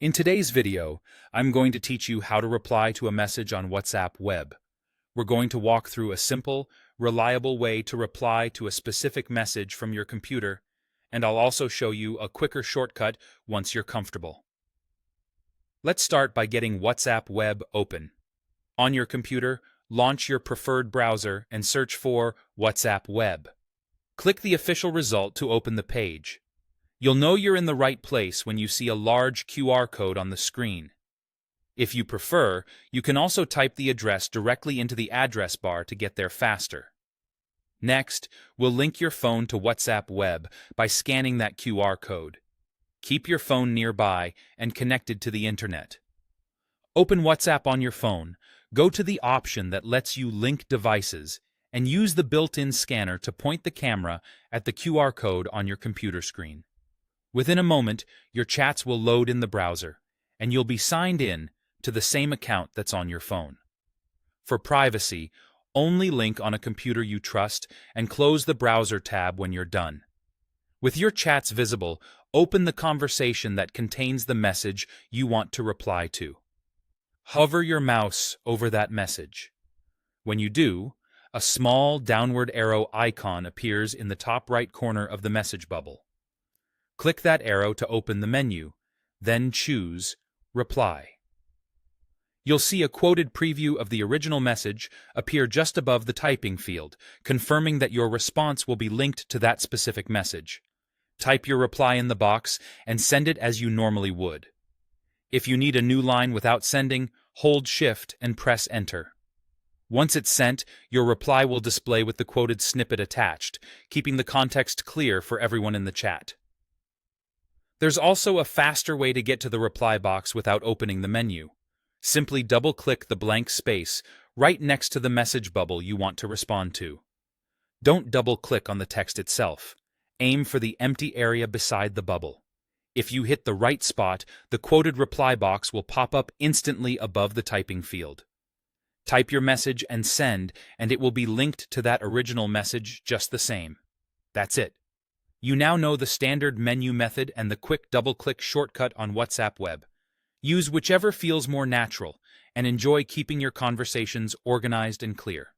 In today's video, I'm going to teach you how to reply to a message on WhatsApp Web. We're going to walk through a simple, reliable way to reply to a specific message from your computer, and I'll also show you a quicker shortcut once you're comfortable. Let's start by getting WhatsApp Web open. On your computer, launch your preferred browser and search for WhatsApp Web. Click the official result to open the page. You'll know you're in the right place when you see a large QR code on the screen. If you prefer, you can also type the address directly into the address bar to get there faster. Next, we'll link your phone to WhatsApp Web by scanning that QR code. Keep your phone nearby and connected to the internet. Open WhatsApp on your phone, go to the option that lets you link devices, and use the built-in scanner to point the camera at the QR code on your computer screen. Within a moment, your chats will load in the browser, and you'll be signed in to the same account that's on your phone. For privacy, only link on a computer you trust and close the browser tab when you're done. With your chats visible, open the conversation that contains the message you want to reply to. Hover your mouse over that message. When you do, a small downward arrow icon appears in the top right corner of the message bubble. Click that arrow to open the menu, then choose Reply. You'll see a quoted preview of the original message appear just above the typing field, confirming that your response will be linked to that specific message. Type your reply in the box and send it as you normally would. If you need a new line without sending, hold Shift and press Enter. Once it's sent, your reply will display with the quoted snippet attached, keeping the context clear for everyone in the chat. There's also a faster way to get to the reply box without opening the menu. Simply double-click the blank space right next to the message bubble you want to respond to. Don't double-click on the text itself. Aim for the empty area beside the bubble. If you hit the right spot, the quoted reply box will pop up instantly above the typing field. Type your message and send, and it will be linked to that original message just the same. That's it. You now know the standard menu method and the quick double-click shortcut on WhatsApp Web. Use whichever feels more natural, and enjoy keeping your conversations organized and clear.